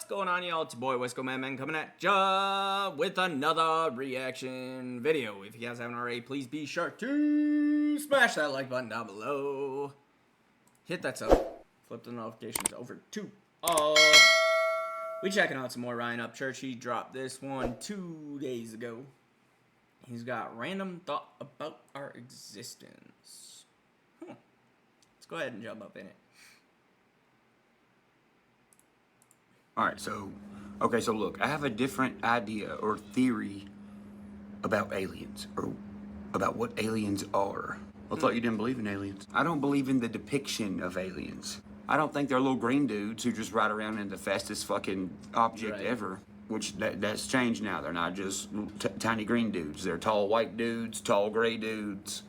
What's going on, y'all? It's your boy WiscoReaction coming at ya with another reaction video. If you guys haven't already, please be sure to smash that like button down below. Hit that sub. Flip the notifications over to all. We checking out some more Ryan Upchurch. He dropped this one 2 days ago. He's got Random Thought About Our Existence. Let's go ahead and jump up in it. Alright, so look, I have a different idea or theory about aliens, or about what aliens are. I thought you didn't believe in aliens. I don't believe in the depiction of aliens. I don't think they're little green dudes who just ride around in the fastest fucking object ever. Which, that's changed now. They're not just tiny green dudes. They're tall white dudes, tall gray dudes.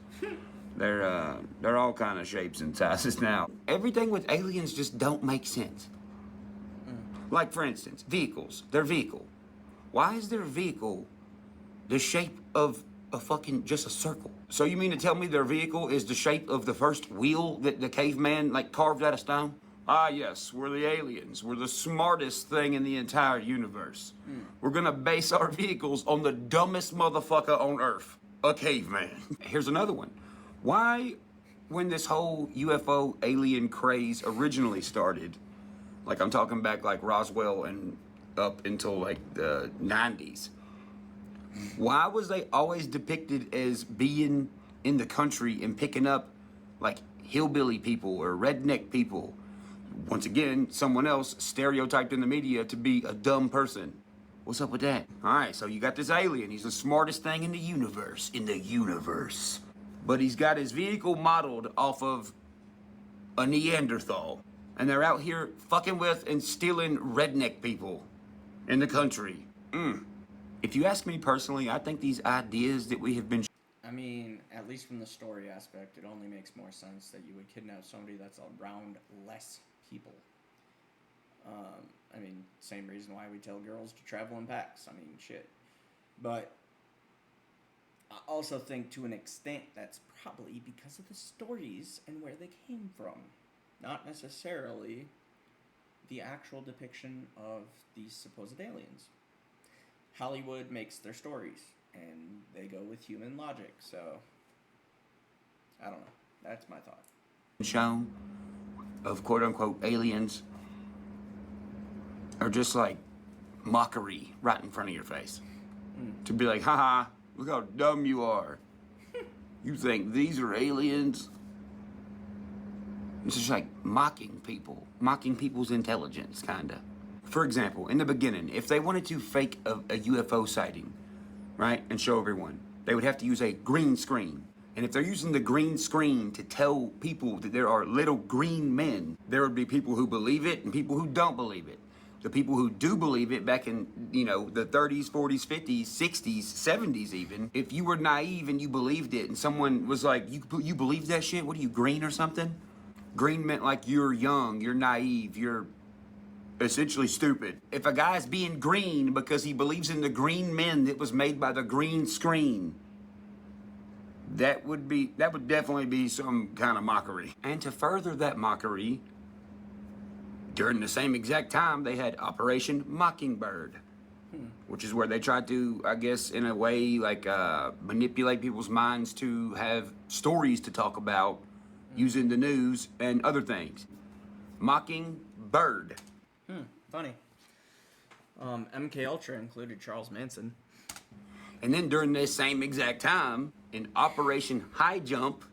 They're all kind of shapes and sizes now. Everything with aliens just don't make sense. Like, for instance, vehicles. Their vehicle. Why is their vehicle the shape of just a circle? So you mean to tell me their vehicle is the shape of the first wheel that the caveman, carved out of stone? Ah, yes, we're the aliens. We're the smartest thing in the entire universe. We're gonna base our vehicles on the dumbest motherfucker on Earth. A caveman. Here's another one. Why, when this whole UFO alien craze originally started, I'm talking back Roswell and up until the 90s. Why was they always depicted as being in the country and picking up hillbilly people or redneck people? Once again, someone else stereotyped in the media to be a dumb person. What's up with that? Alright, so you got this alien. He's the smartest thing in the universe. But he's got his vehicle modeled off of a Neanderthal. And they're out here fucking with and stealing redneck people in the country. If you ask me personally, I think these ideas that we have been... I mean, at least from the story aspect, it only makes more sense that you would kidnap somebody that's around less people. I mean, same reason why we tell girls to travel in packs. I mean, shit. But I also think to an extent that's probably because of the stories and where they came from. Not necessarily the actual depiction of these supposed aliens. Hollywood makes their stories, and they go with human logic, so I don't know. That's my thought. Shown of quote-unquote aliens are just mockery right in front of your face. To be like, haha, look how dumb you are. You think these are aliens? It's just mocking people, mocking people's intelligence, kinda. For example, in the beginning, if they wanted to fake a UFO sighting, right, and show everyone, they would have to use a green screen. And if they're using the green screen to tell people that there are little green men, there would be people who believe it and people who don't believe it. The people who do believe it back in, the 30s, 40s, 50s, 60s, 70s even, if you were naive and you believed it and someone was like, you believe that shit? What are you, green or something? Green meant you're young, you're naive, you're essentially stupid. If a guy's being green because he believes in the green men that was made by the green screen, that would definitely be some kind of mockery. And to further that mockery, during the same exact time, they had Operation Mockingbird, which is where they tried to, I guess, in a way, manipulate people's minds to have stories to talk about using the news and other things. Mockingbird. Funny. MK Ultra included Charles Manson. And then during this same exact time, in Operation High Jump,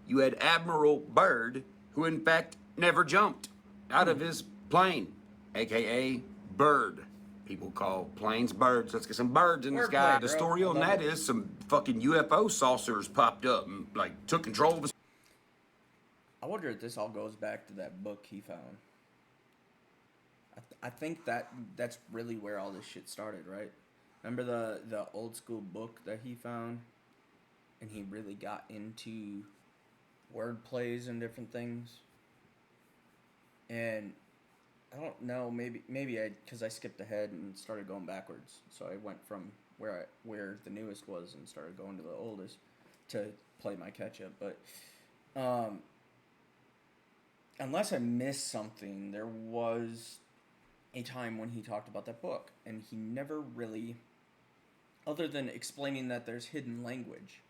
you had Admiral Byrd, who in fact never jumped out of his plane, aka Bird. People call planes birds. Let's get some birds in the sky. The story on that is some fucking UFO saucers popped up and took control of us. I wonder if this all goes back to that book he found. I think that's really where all this shit started, right? Remember the old school book that he found? And he really got into word plays and different things. And I don't know, maybe because I skipped ahead and started going backwards. So I went from where the newest was and started going to the oldest to play my catch up. But unless I missed something, there was a time when he talked about that book, and he never really, other than explaining that there's hidden language,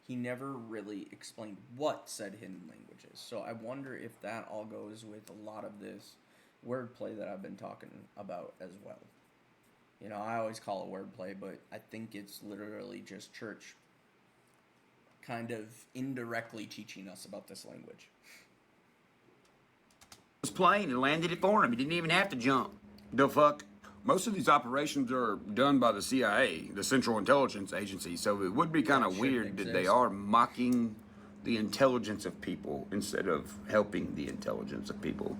he never really explained what said hidden language is. So I wonder if that all goes with a lot of this wordplay that I've been talking about as well. You know, I always call it wordplay, but I think it's literally just church kind of indirectly teaching us about this language. Was playing and landed it for him. He didn't even have to jump. The fuck? Most of these operations are done by the CIA, the Central Intelligence Agency, so it would be kind of weird that they are mocking the intelligence of people instead of helping the intelligence of people.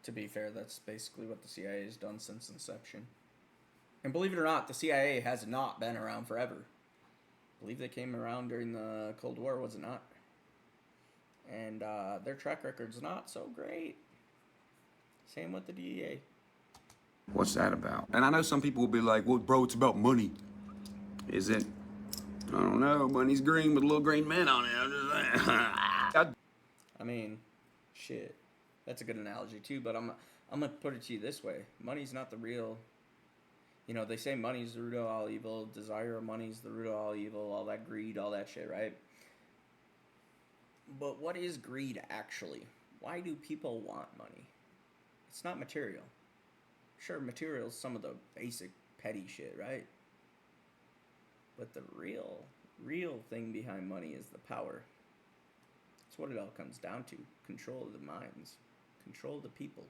To be fair, that's basically what the CIA has done since inception. And believe it or not, the CIA has not been around forever. I believe they came around during the Cold War, was it not? And their track record's not so great. Same with the DEA. What's that about? And I know some people will be like, well, bro, it's about money. Is it? I don't know. Money's green with little green men on it. I'm just saying. I mean, shit. That's a good analogy, too, but I'm going to put it to you this way. Money's not the real... You know, they say money's the root of all evil, desire of money's the root of all evil, all that greed, all that shit, right? But what is greed actually? Why do people want money? It's not material. Sure, material is some of the basic petty shit, right? But the real thing behind money is the power. That's what it all comes down to. Control of the minds. Control of the people.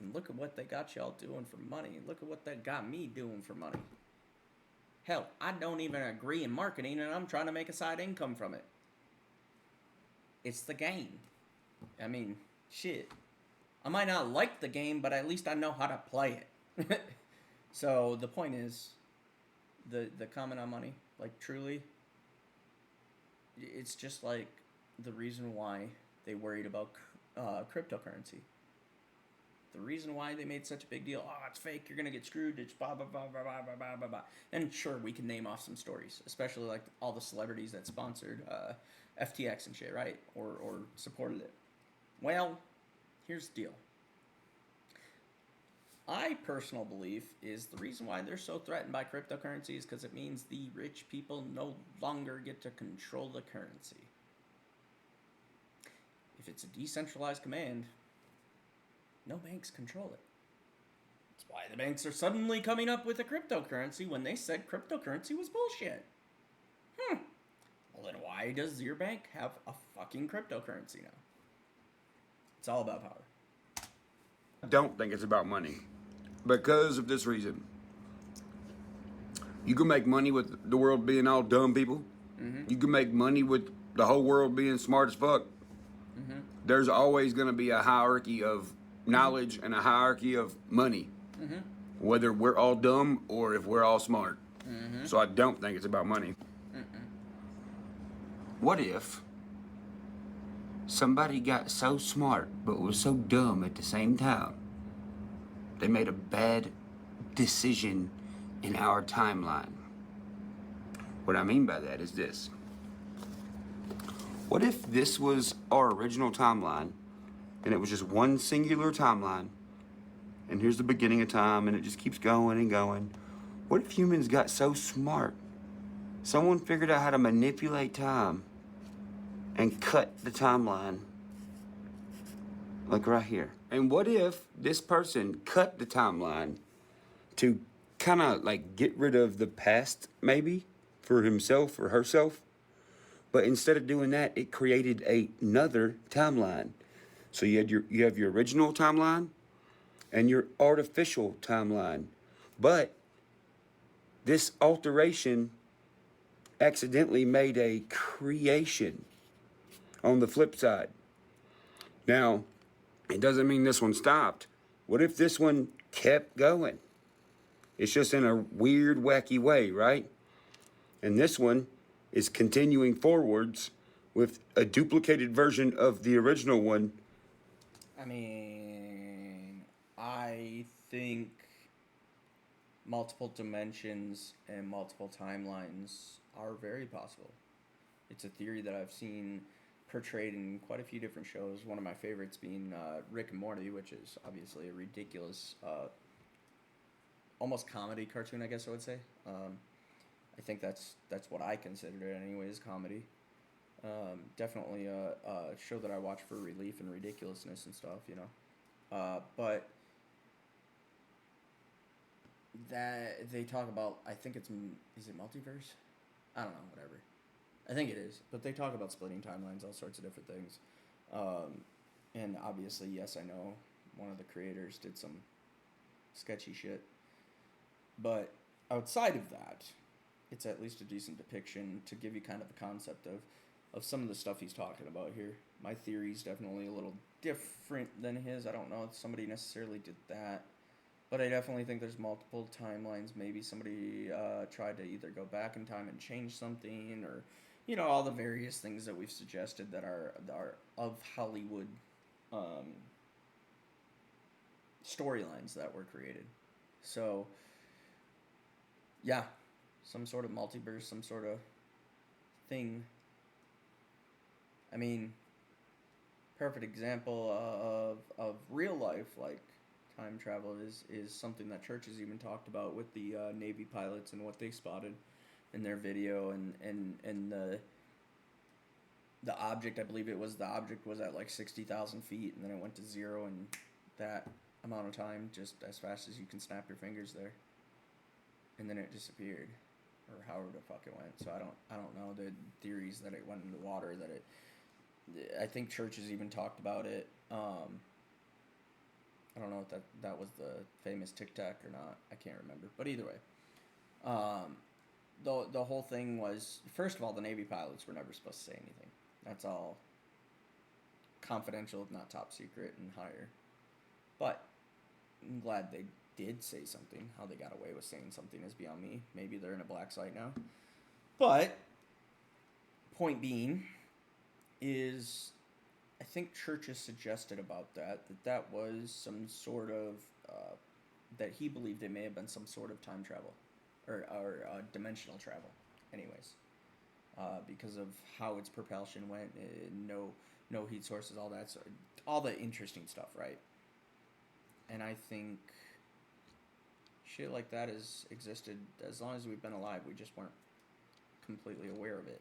And look at what they got y'all doing for money. And look at what they got me doing for money. Hell, I don't even agree in marketing, and I'm trying to make a side income from it. It's the game. I mean, shit. I might not like the game, but at least I know how to play it. So the point is, the comment on money, like truly, it's just like the reason why they worried about cryptocurrency. The reason why they made such a big deal, oh, it's fake, you're going to get screwed, it's blah, blah, blah, blah, blah, blah, blah, blah. And sure, we can name off some stories, especially like all the celebrities that sponsored FTX and shit, right? Or supported it. Well, here's the deal. My personal belief is the reason why they're so threatened by cryptocurrency is because it means the rich people no longer get to control the currency. If it's a decentralized command, no banks control it. That's why the banks are suddenly coming up with a cryptocurrency when they said cryptocurrency was bullshit. Well, then why does your bank have a fucking cryptocurrency now? It's all about power. I don't think it's about money. Because of this reason. You can make money with the world being all dumb people. Mm-hmm. You can make money with the whole world being smart as fuck. Mm-hmm. There's always going to be a hierarchy of knowledge and a hierarchy of money. Mm-hmm. Whether we're all dumb or if we're all smart. Mm-hmm. So I don't think it's about money. Mm-mm. What if somebody got so smart but was so dumb at the same time? They made a bad decision in our timeline. What I mean by that is this. What if this was our original timeline, and it was just one singular timeline, and here's the beginning of time, and it just keeps going and going? What if humans got so smart, someone figured out how to manipulate time and cut the timeline, like right here? And what if this person cut the timeline to kind of like get rid of the past, maybe, for himself or herself? But instead of doing that, it created another timeline. So you have your original timeline and your artificial timeline. But this alteration accidentally made a creation on the flip side. Now, it doesn't mean this one stopped. What if this one kept going? It's just in a weird, wacky way, right? And this one is continuing forwards with a duplicated version of the original one. I mean, I think multiple dimensions and multiple timelines are very possible. It's a theory that I've seen portrayed in quite a few different shows. One of my favorites being Rick and Morty, which is obviously a ridiculous, almost comedy cartoon, I guess I would say. I think that's what I consider it, anyways, comedy. Definitely a show that I watch for relief and ridiculousness and stuff, you know. But that they talk about, I think is it multiverse? I don't know, whatever. I think it is, but they talk about splitting timelines, all sorts of different things. And obviously, yes, I know one of the creators did some sketchy shit. But outside of that, it's at least a decent depiction to give you kind of a concept of some of the stuff he's talking about here. My theory's definitely a little different than his. I don't know if somebody necessarily did that. But I definitely think there's multiple timelines. Maybe somebody tried to either go back in time and change something, or, you know, all the various things that we've suggested that are of Hollywood storylines that were created. So, yeah, some sort of multiverse, some sort of thing. I mean, perfect example of real life, like, time travel is something that Church has even talked about with the Navy pilots and what they spotted in their video, and the object, I believe the object was at like 60,000 feet, and then it went to zero in that amount of time, just as fast as you can snap your fingers there, and then it disappeared, or however the fuck it went. So I don't know the theories that it went in the water, that it. I think Church has even talked about it. I don't know if that was the famous Tic Tac or not. I can't remember. But either way, the whole thing was, first of all, the Navy pilots were never supposed to say anything. That's all confidential, if not top secret and higher. But I'm glad they did say something. How they got away with saying something is beyond me. Maybe they're in a black site now. But point being is, I think Church has suggested about that was some sort of, that he believed it may have been some sort of time travel, or dimensional travel, anyways, because of how its propulsion went, no heat sources, all that, so all the interesting stuff, right? And I think shit like that has existed as long as we've been alive. We just weren't completely aware of it.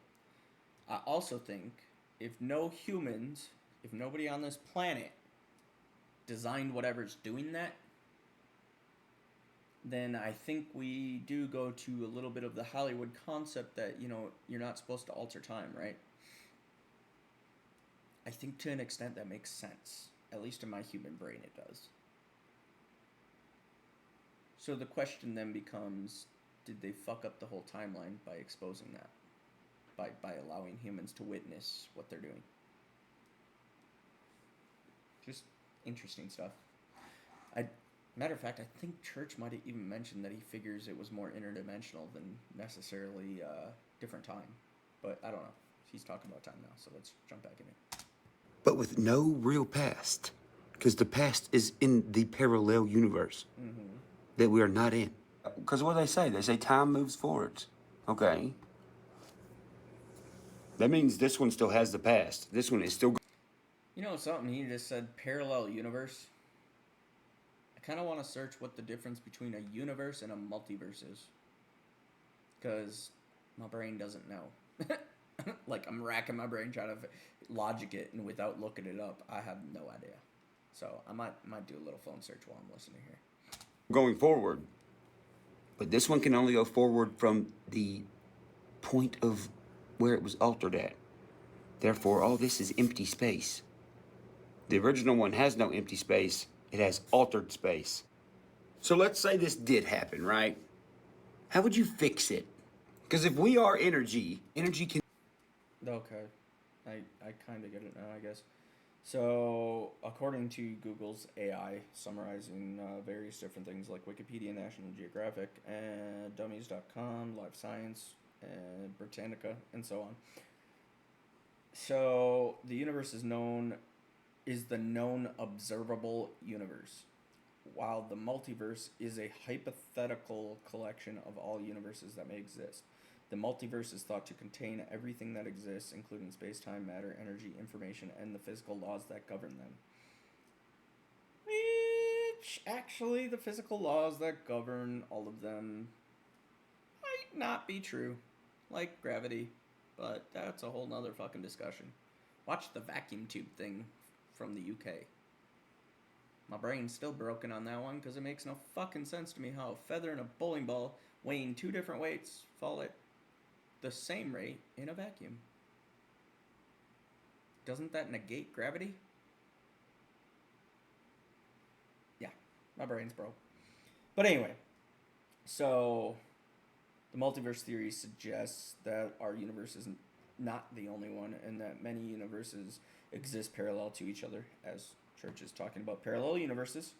I also think if nobody on this planet designed whatever's doing that, then I think we do go to a little bit of the Hollywood concept that, you know, you're not supposed to alter time, right? I think to an extent that makes sense. At least in my human brain it does. So the question then becomes, did they fuck up the whole timeline by exposing that? By allowing humans to witness what they're doing? Just interesting stuff. Matter of fact, I think Church might have even mentioned that he figures it was more interdimensional than necessarily different time. But I don't know. He's talking about time now, so let's jump back in it. But with no real past, because the past is in the parallel universe that we are not in. Because what they say time moves forwards. Okay. That means this one still has the past. This one is still. You know something? He just said parallel universe. I kind of want to search what the difference between a universe and a multiverse is. Because my brain doesn't know. Like, I'm racking my brain trying to logic it, and without looking it up, I have no idea. So I might do a little phone search while I'm listening here. Going forward. But this one can only go forward from the point of where it was altered at. Therefore, all this is empty space. The original one has no empty space. It has altered space. So let's say this did happen, right? How would you fix it? Because if we are energy can... Okay. I kind of get it now, I guess. So, according to Google's AI, summarizing various different things like Wikipedia, National Geographic, and Dummies.com, Life Science, and Britannica, and so on. So, the universe is the known observable universe, while the multiverse is a hypothetical collection of all universes that may exist. The multiverse is thought to contain everything that exists, including space-time, matter, energy, information, and the physical laws that govern them. Which, actually, the physical laws that govern all of them might not be true. Like gravity. But that's a whole nother fucking discussion. Watch the vacuum tube thing from the UK. My brain's still broken on that one because it makes no fucking sense to me how a feather and a bowling ball weighing two different weights fall at the same rate in a vacuum. Doesn't that negate gravity? Yeah, my brain's broke. But anyway, so the multiverse theory suggests that our universe is not the only one and that many universes exist parallel to each other, as Church is talking about parallel universes.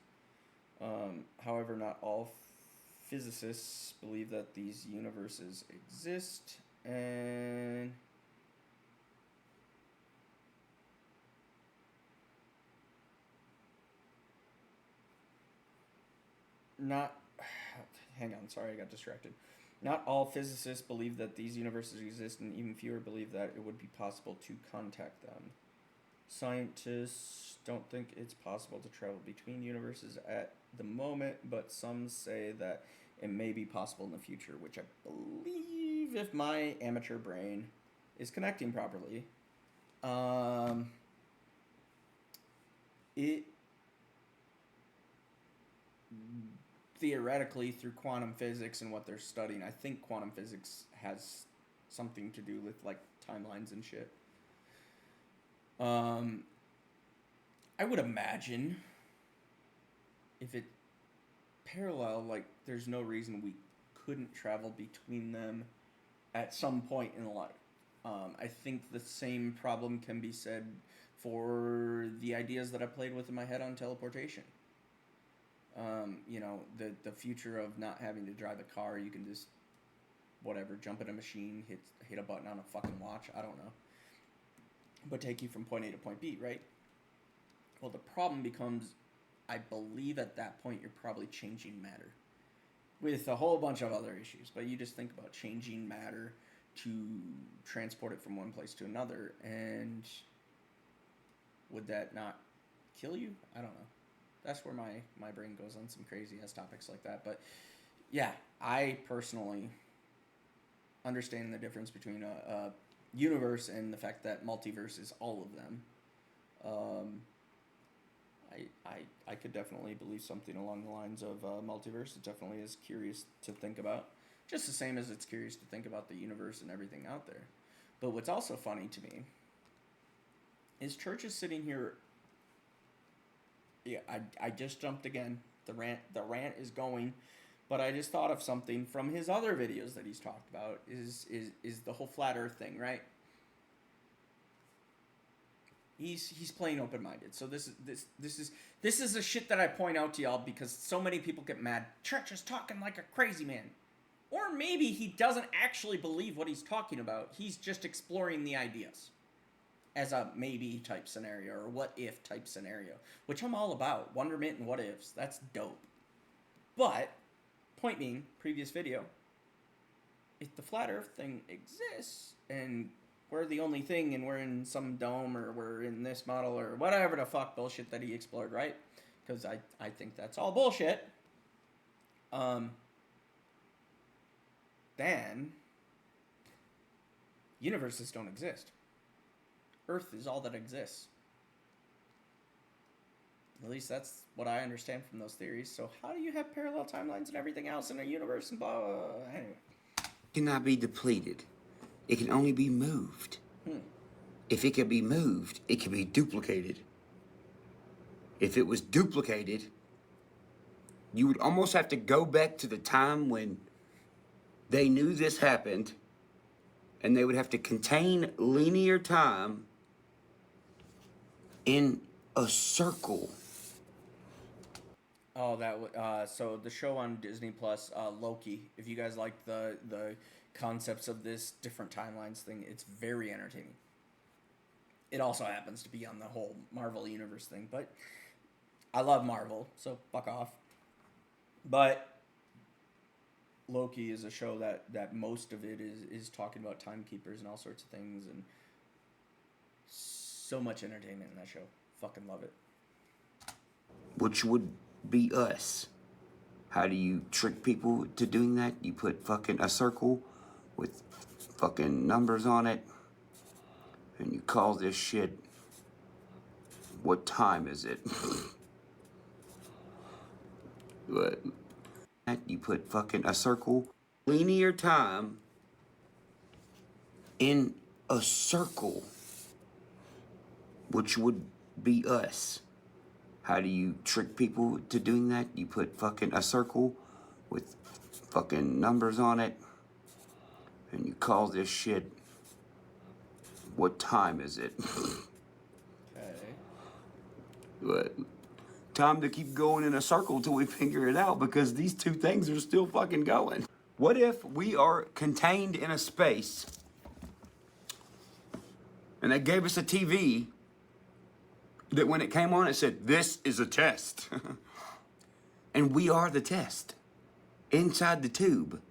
However, not all physicists believe that these universes exist, and not hang on, sorry, I got distracted. Not all physicists believe that these universes exist, and even fewer believe that it would be possible to contact them. Scientists don't think it's possible to travel between universes at the moment, but some say that it may be possible in the future, which I believe, if my amateur brain is connecting properly, it theoretically, through quantum physics and what they're studying, I think quantum physics has something to do with like timelines and shit. I would imagine if it parallel, like there's no reason we couldn't travel between them at some point in life. I think the same problem can be said for the ideas that I played with in my head on teleportation. You know, the future of not having to drive a car, you can just whatever, jump in a machine, hit a button on a fucking watch, I don't know. But take you from point A to point B, right? Well, the problem becomes, I believe at that point you're probably changing matter with a whole bunch of other issues. But you just think about changing matter to transport it from one place to another, and would that not kill you? I don't know. That's where my brain goes on some crazy ass topics like that. But yeah, I personally understand the difference between a universe and the fact that multiverse is all of them. I could definitely believe something along the lines of multiverse. It definitely is curious to think about. Just the same as it's curious to think about the universe and everything out there. But what's also funny to me is Church is sitting here. Yeah, I just jumped again. The rant is going, but I just thought of something from his other videos that he's talked about is the whole flat Earth thing, right? He's playing open-minded. So this is the shit that I point out to y'all because so many people get mad. Church is talking like a crazy man. Or maybe he doesn't actually believe what he's talking about. He's just exploring the ideas as a maybe type scenario or what if type scenario, which I'm all about. Wonderment and what ifs. That's dope. But, point being, previous video, if the flat Earth thing exists and we're the only thing and we're in some dome or we're in this model or whatever the fuck bullshit that he explored, right? Because I think that's all bullshit. Then universes don't exist. Earth is all that exists. At least that's what I understand from those theories. So how do you have parallel timelines and everything else in a universe and blah, blah, blah. Anyway. It cannot be depleted. It can only be moved. If it can be moved, it can be duplicated. If it was duplicated, you would almost have to go back to the time when they knew this happened, and they would have to contain linear time in a circle. Oh, so the show on Disney Plus, Loki. If you guys like the concepts of this different timelines thing, it's very entertaining. It also happens to be on the whole Marvel universe thing, but I love Marvel, so fuck off. But Loki is a show that most of it is talking about timekeepers and all sorts of things, and so much entertainment in that show. Fucking love it. which would be us. How do you trick people to doing that? You put fucking a circle with fucking numbers on it, and you call this shit, what time is it? What? You put fucking a circle, linear time, in a circle, which would be us. How do you trick people to doing that? You put fucking a circle with fucking numbers on it, and you call this shit, what time is it? Okay. What? Time to keep going in a circle till we figure it out, because these two things are still fucking going. What if we are contained in a space and they gave us a TV that when it came on it said, "This is a test." And we are the test inside the tube.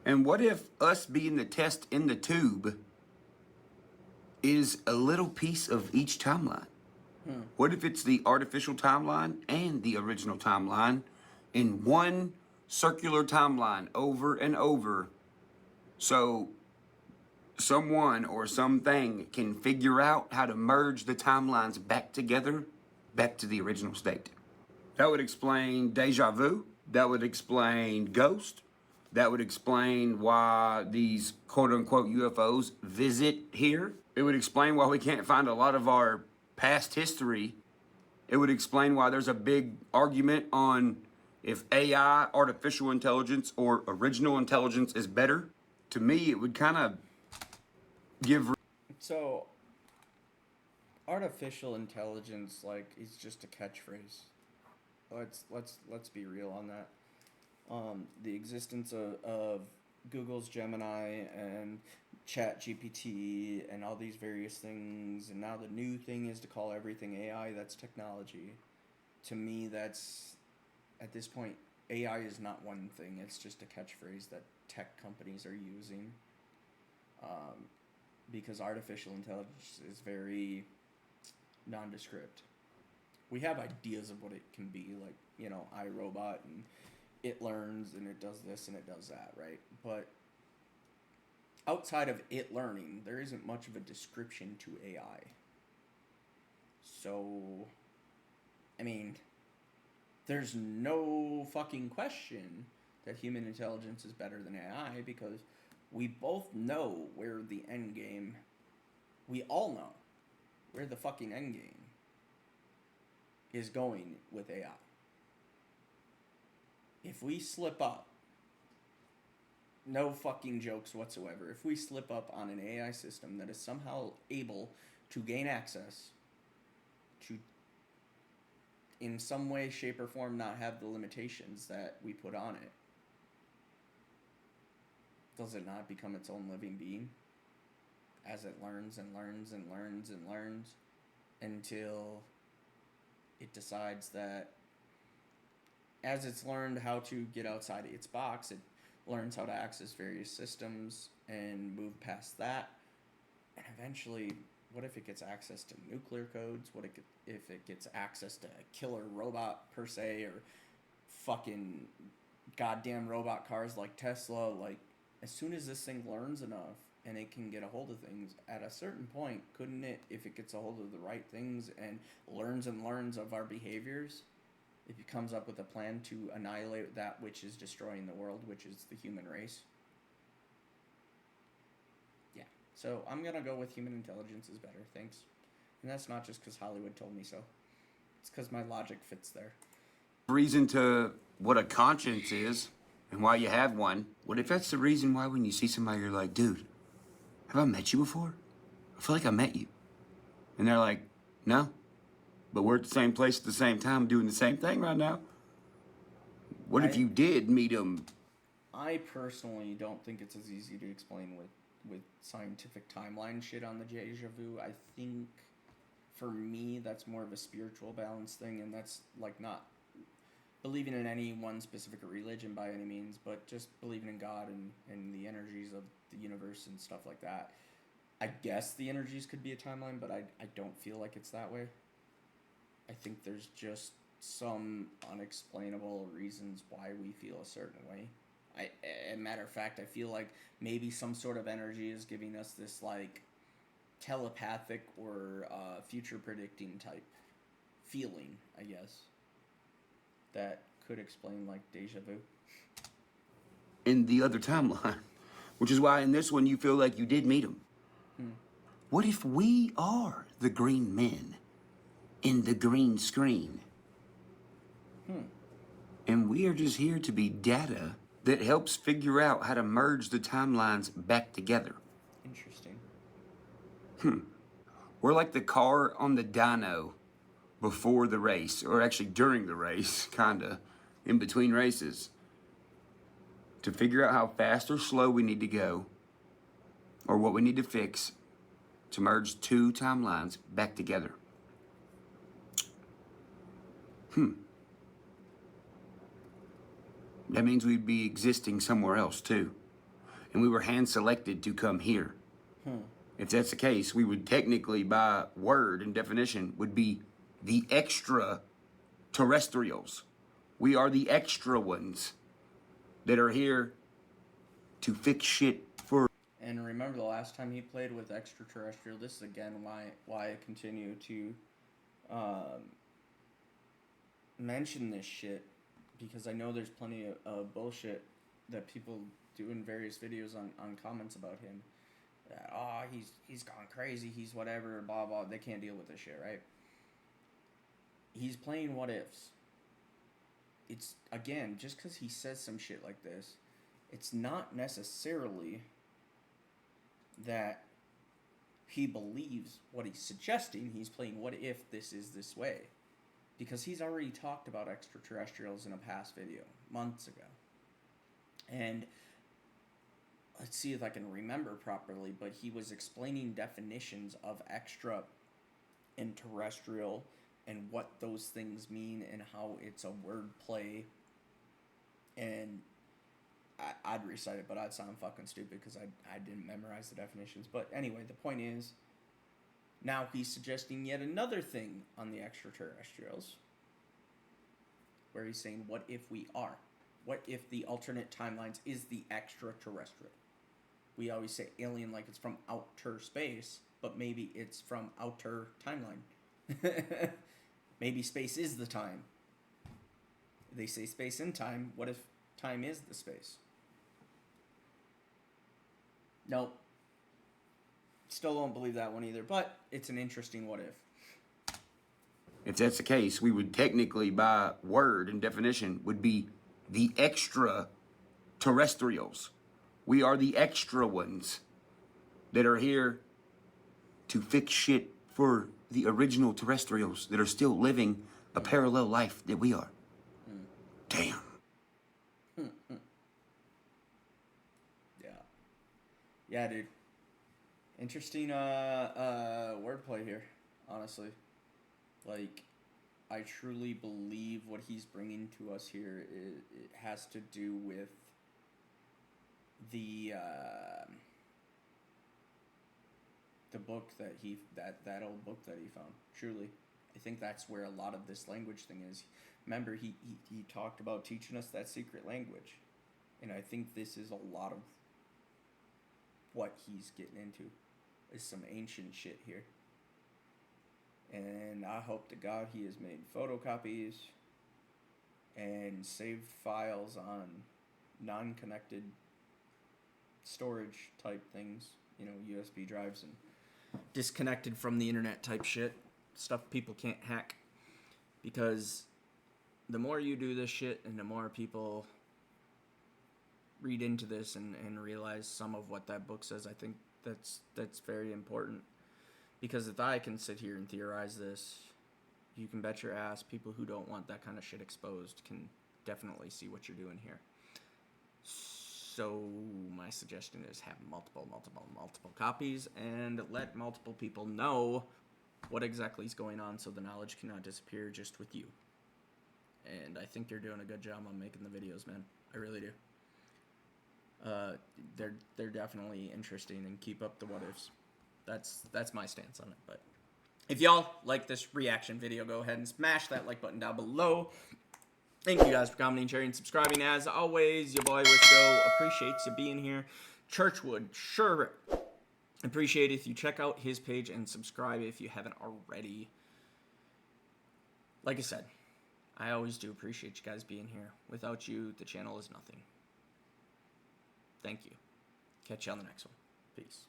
And what if us being the test in the tube is a little piece of each timeline? What if it's the artificial timeline and the original timeline in one circular timeline over and over? So someone or something can figure out how to merge the timelines back together, back to the original state. That would explain deja vu. That would explain ghost. That would explain why these quote-unquote UFOs visit here. It would explain why we can't find a lot of our past history. It would explain why there's a big argument on if AI, artificial intelligence, or original intelligence is better. To me, it would kind of give... So, artificial intelligence, like, is just a catchphrase. Let's be real on that. The existence of Google's Gemini and ChatGPT and all these various things, and now the new thing is to call everything AI. That's technology. To me, that's, at this point, AI is not one thing. It's just a catchphrase that tech companies are using. Because artificial intelligence is very nondescript. We have ideas of what it can be, like, you know, iRobot, and it learns and it does this and it does that, right? But outside of it learning, there isn't much of a description to AI. So, I mean, there's no fucking question that human intelligence is better than AI, because we both know where the end game, we all know where the fucking end game is going with AI. If we slip up, no fucking jokes whatsoever, if we slip up on an AI system that is somehow able to gain access to, in some way, shape, or form, not have the limitations that we put on it, does it not become its own living being as it learns and learns and learns and learns until it decides that, as it's learned how to get outside its box, it learns how to access various systems and move past that. And eventually, what if it gets access to nuclear codes? What if it gets access to a killer robot per se, or fucking goddamn robot cars like Tesla? Like, as soon as this thing learns enough and it can get a hold of things, at a certain point, couldn't it, if it gets a hold of the right things and learns of our behaviors, it comes up with a plan to annihilate that which is destroying the world, which is the human race? Yeah. So I'm going to go with human intelligence is better, thanks. And that's not just because Hollywood told me so. It's because my logic fits there. Reason to what a conscience is and why you have one. What if that's the reason why when you see somebody you're like, dude, have I met you before? I feel like I met you. And they're like, no, but we're at the same place at the same time doing the same thing right now. What if you did meet them? I personally don't think it's as easy to explain with scientific timeline shit on the deja vu. I think, for me, that's more of a spiritual balance thing, and that's, like, not... believing in any one specific religion by any means, but just believing in God and the energies of the universe and stuff like that. I guess the energies could be a timeline, but I don't feel like it's that way. I think there's just some unexplainable reasons why we feel a certain way. A matter of fact, I feel like maybe some sort of energy is giving us this like telepathic or future predicting type feeling, I guess, that could explain like deja vu. In the other timeline, which is why in this one you feel like you did meet him. What if we are the green men in the green screen? And we are just here to be data that helps figure out how to merge the timelines back together. Interesting. We're like the car on the dyno before the race, or actually during the race, kinda, in between races, to figure out how fast or slow we need to go, or what we need to fix to merge two timelines back together. That means we'd be existing somewhere else too. And we were hand selected to come here. If that's the case, we would technically, by word and definition, would be the extra terrestrials. We are the extra ones that are here to fix shit for. And remember the last time he played with extraterrestrial. This is again why I continue to mention this shit, because I know there's plenty of bullshit that people do in various videos on comments about him. He's gone crazy, he's whatever, blah blah. They can't deal with this shit, right? He's playing what ifs. It's again, just because he says some shit like this, it's not necessarily that he believes what he's suggesting. He's playing what if this is this way, because he's already talked about extraterrestrials in a past video months ago. And let's see if I can remember properly, but he was explaining definitions of extra and terrestrial and what those things mean and how it's a word play. And I'd recite it, but I'd sound fucking stupid because I didn't memorize the definitions. But anyway, the point is, now he's suggesting yet another thing on the extraterrestrials, where he's saying, what if we are? What if the alternate timelines is the extraterrestrial? We always say alien like it's from outer space, but maybe it's from outer timeline. Maybe space is the time. They say space and time. What if time is the space? Nope. Still don't believe that one either, but it's an interesting what if. If that's the case, we would technically, by word and definition, would be the extra terrestrials. We are the extra ones that are here to fix shit for the original terrestrials that are still living a parallel life that we are. Damn. Yeah, dude. Interesting wordplay here, honestly. Like, I truly believe what he's bringing to us here, it has to do with the book that that old book that he found. Truly, I think that's where a lot of this language thing is. Remember, he talked about teaching us that secret language, and I think this is a lot of what he's getting into, is some ancient shit here. And I hope to God he has made photocopies and saved files on non-connected storage type things, USB drives and disconnected from the internet type shit, stuff people can't hack. Because the more you do this shit and the more people read into this and realize some of what that book says, I think that's very important. Because if I can sit here and theorize this, you can bet your ass people who don't want that kind of shit exposed can definitely see what you're doing here. So my suggestion is have multiple copies and let multiple people know what exactly is going on, so the knowledge cannot disappear just with you. and I think you're doing a good job on making the videos, man. I really do. They're definitely interesting, and keep up the what ifs. That's my stance on it. But if y'all like this reaction video, go ahead and smash that like button down below. Thank you guys for commenting, sharing, and subscribing. As always, your boy Wisco appreciates you being here. Church would sure appreciate it if you check out his page and subscribe if you haven't already. Like I said, I always do appreciate you guys being here. Without you, the channel is nothing. Thank you. Catch you on the next one. Peace.